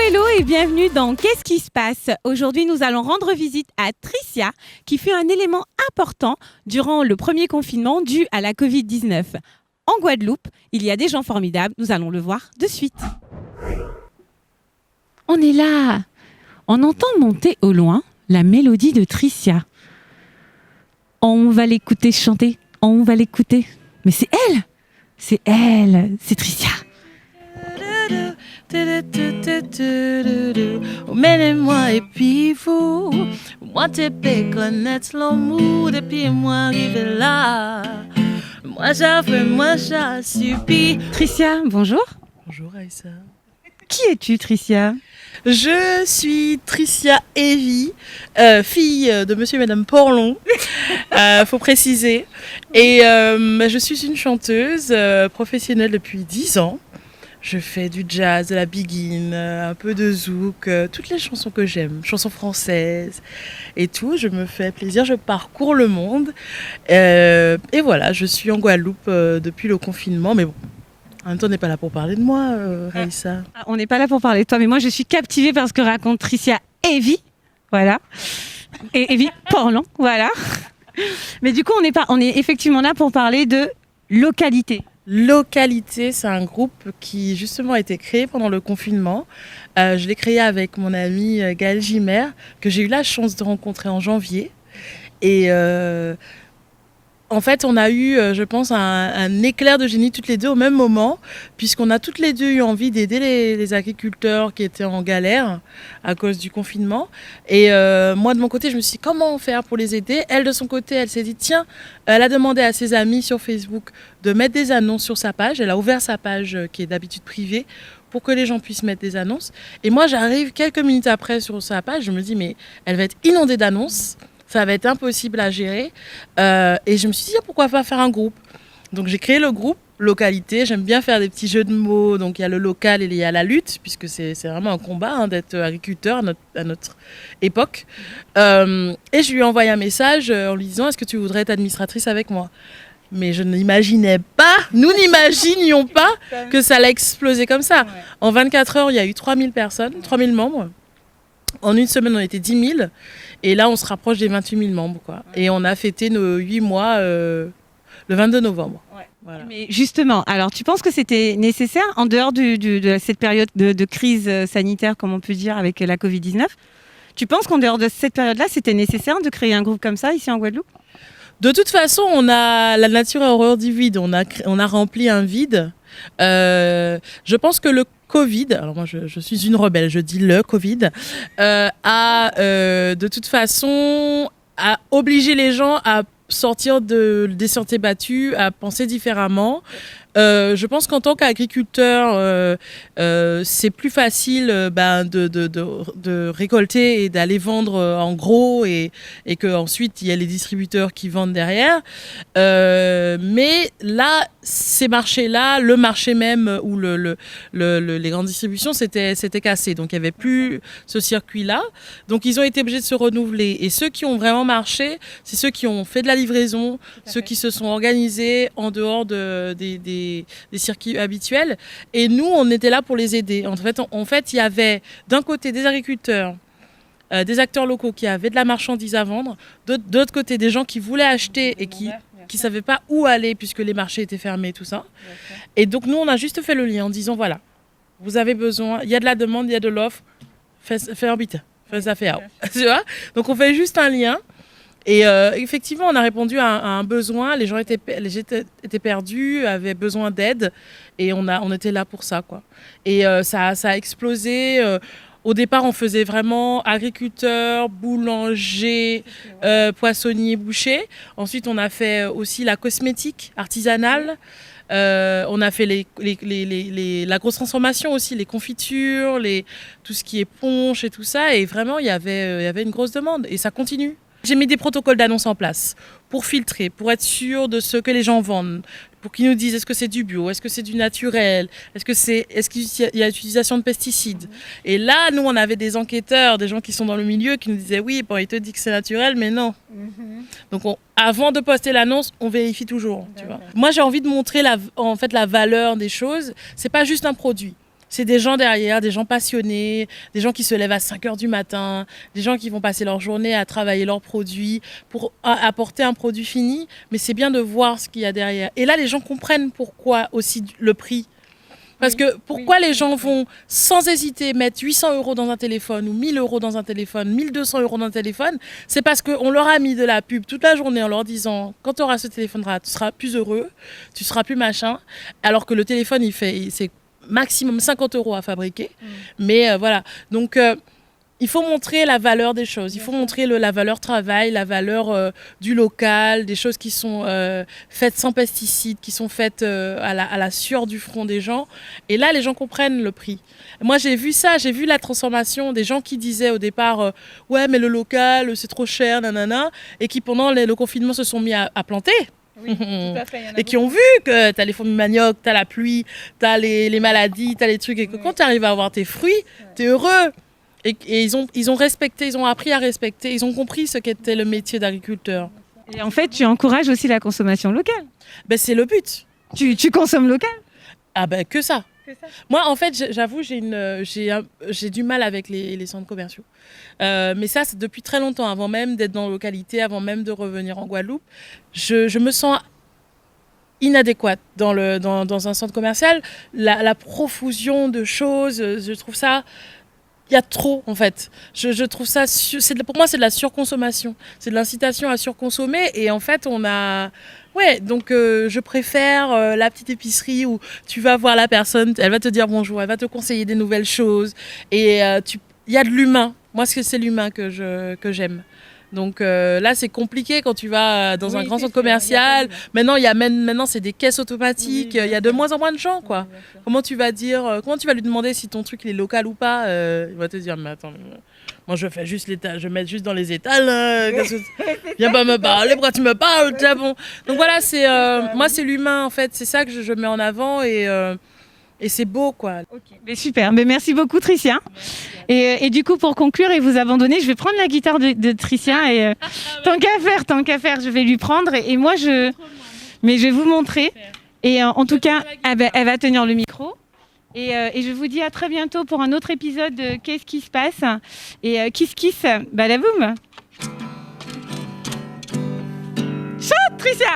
Hello et bienvenue dans Qu'est-ce qui se passe ? Aujourd'hui, nous allons rendre visite à Tricia, qui fut un élément important durant le premier confinement dû à la Covid-19. En Guadeloupe, il y a des gens formidables, nous allons le voir de suite. On est là. On entend monter au loin la mélodie de Tricia. On va l'écouter chanter, on va l'écouter. Mais c'est elle, c'est Tricia. Emmenez-moi et puis vous, moi t'es connaître l'amour depuis moi arrivé là. Moi j'avais, moi j'ai subi. Tricia, bonjour. Bonjour Aïssa. Qui es-tu, Tricia ? Je suis Tricia Evie, fille de monsieur et madame Porlon, faut préciser. Et je suis une chanteuse professionnelle depuis 10 ans. Je fais du jazz, de la biguine, un peu de zouk, toutes les chansons que j'aime, chansons françaises et tout. Je me fais plaisir, je parcours le monde. Et voilà, je suis en Guadeloupe depuis le confinement, mais bon. En même temps, on n'est pas là pour parler de moi, Raïssa. On n'est pas là pour parler de toi, mais moi je suis captivée par ce que raconte Tricia Evie, voilà, et Evie Porlon, voilà. Mais du coup, on est effectivement là pour parler de localité. Localité, c'est un groupe qui justement a été créé pendant le confinement. Je l'ai créé avec mon ami Gaël Gimer, que j'ai eu la chance de rencontrer en janvier. Et en fait, on a eu, je pense, un éclair de génie toutes les deux au même moment, puisqu'on a toutes les deux eu envie d'aider les agriculteurs qui étaient en galère à cause du confinement. Et moi, de mon côté, je me suis dit, comment faire pour les aider ? Elle, de son côté, elle s'est dit, tiens, elle a demandé à ses amis sur Facebook de mettre des annonces sur sa page. Elle a ouvert sa page qui est d'habitude privée pour que les gens puissent mettre des annonces. Et moi, j'arrive quelques minutes après sur sa page, je me dis, mais elle va être inondée d'annonces. Ça va être impossible à gérer. Et je me suis dit, pourquoi pas faire un groupe ? Donc j'ai créé le groupe Localité. J'aime bien faire des petits jeux de mots. Donc il y a le local et il y a la lutte, puisque c'est vraiment un combat d'être agriculteur à notre époque. Et je lui ai envoyé un message en lui disant, est-ce que tu voudrais être administratrice avec moi ? Mais je n'imaginais pas, nous n'imaginions pas que ça allait exploser comme ça. En 24 heures, il y a eu 3000 personnes, 3000 membres. En une semaine, on était 10 000. Et là, on se rapproche des 28 000 membres, quoi. Et on a fêté nos 8 mois le 22 novembre. Ouais. Voilà. Mais justement, alors tu penses que c'était nécessaire, en dehors de cette période de crise sanitaire, comme on peut dire, avec la Covid-19, tu penses qu'en dehors de cette période-là, c'était nécessaire de créer un groupe comme ça, ici en Guadeloupe ? De toute façon, la nature a horreur du vide. On a rempli un vide. Je pense que le Covid, alors moi je suis une rebelle, je dis le Covid, de toute façon a obligé les gens à sortir des sentiers battus, à penser différemment. Je pense qu'en tant qu'agriculteur, c'est plus facile de récolter et d'aller vendre en gros et qu'ensuite il y a les distributeurs qui vendent derrière. Mais là, ces marchés-là, le marché même où les grandes distributions, c'était cassé. Donc il n'y avait plus ce circuit-là. Donc ils ont été obligés de se renouveler. Et ceux qui ont vraiment marché, c'est ceux qui ont fait de la livraison, ceux qui se sont organisés en dehors des circuits habituels. Et nous, on était là pour les aider. En fait, il y avait d'un côté des agriculteurs, des acteurs locaux qui avaient de la marchandise à vendre, d'autre côté des gens qui voulaient acheter et qui ne savaient pas où aller puisque les marchés étaient fermés, tout ça. Et donc nous, on a juste fait le lien en disant, voilà, vous avez besoin, il y a de la demande, il y a de l'offre, fais un bit, fais ça, fait. Tu vois ? Donc on fait juste un lien. Et effectivement, on a répondu à un besoin. Les gens étaient perdus, avaient besoin d'aide, et on était là pour ça, quoi. Et ça a explosé. Au départ, on faisait vraiment agriculteurs, boulangers, poissonniers, bouchers. Ensuite, on a fait aussi la cosmétique artisanale. On a fait la grosse transformation aussi, les confitures, tout ce qui est punch et tout ça. Et vraiment, il y avait une grosse demande. Et ça continue. J'ai mis des protocoles d'annonce en place pour filtrer, pour être sûr de ce que les gens vendent, pour qu'ils nous disent est-ce que c'est du bio, est-ce que c'est du naturel, est-ce qu'il y a l'utilisation de pesticides. Et là, nous, on avait des enquêteurs, des gens qui sont dans le milieu, qui nous disaient oui, bon, il te dit que c'est naturel, mais non. Donc, avant de poster l'annonce, on vérifie toujours. Tu vois. Moi, j'ai envie de montrer en fait, la valeur des choses. C'est pas juste un produit. C'est des gens derrière, des gens passionnés, des gens qui se lèvent à 5h du matin, des gens qui vont passer leur journée à travailler leurs produits pour apporter un produit fini. Mais c'est bien de voir ce qu'il y a derrière. Et là, les gens comprennent pourquoi aussi le prix. Parce que pourquoi les gens vont sans hésiter mettre 800 € dans un téléphone ou 1000 € dans un téléphone, 1200 € dans un téléphone, c'est parce qu'on leur a mis de la pub toute la journée en leur disant quand tu auras ce téléphone-là, tu seras plus heureux, tu seras plus machin, alors que le téléphone, c'est maximum 50 € à fabriquer. Mais voilà. Donc, il faut montrer la valeur des choses. Il faut montrer la valeur travail, la valeur du local, des choses qui sont faites sans pesticides, qui sont faites à la sueur du front des gens. Et là, les gens comprennent le prix. Moi, j'ai vu ça, j'ai vu la transformation des gens qui disaient au départ ouais, mais le local, c'est trop cher, nanana, et qui, pendant le confinement, se sont mis à planter. Oui, tout à fait. Et qui ont vu que tu as les fourmis manioc, tu as la pluie, tu as les maladies, tu as les trucs, et que quand tu arrives à avoir tes fruits, tu es heureux. Et ils ont respecté, ils ont appris à respecter, ils ont compris ce qu'était le métier d'agriculteur. Et en fait, tu encourages aussi la consommation locale. Ben, c'est le but. Tu consommes local? Ah ben que ça. Moi, en fait, j'avoue, j'ai du mal avec les centres commerciaux. Mais ça, c'est depuis très longtemps, avant même d'être dans la localité, avant même de revenir en Guadeloupe. Je me sens inadéquate dans un centre commercial. La profusion de choses, je trouve ça... Il y a trop, en fait. Je trouve ça... Pour moi, c'est de la surconsommation. C'est de l'incitation à surconsommer. Et en fait, on a... Ouais, donc je préfère la petite épicerie où tu vas voir la personne, elle va te dire bonjour, elle va te conseiller des nouvelles choses. Et il y a de l'humain. Moi, c'est l'humain que j'aime. Donc là, c'est compliqué quand tu vas dans un grand centre commercial. Maintenant, c'est des caisses automatiques. Il y a de moins en moins de gens, quoi. Comment tu vas lui demander si ton truc il est local ou pas? Il va te dire, mais attends, moi je fais juste je mets juste dans les étals. Viens pas me parler, pourquoi tu me parles? Bon. Donc voilà, moi c'est l'humain en fait. C'est ça que je mets en avant et c'est beau, quoi. Okay. Mais super, mais merci beaucoup Tricia. Et du coup, pour conclure et vous abandonner, je vais prendre la guitare de Tricia et tant qu'à faire, je vais lui prendre et moi mais je vais vous montrer. Et en tout cas, elle va tenir le micro. Et je vous dis à très bientôt pour un autre épisode de Qu'est-ce qui se passe? Et kiss kiss, balaboum. Chante Tricia.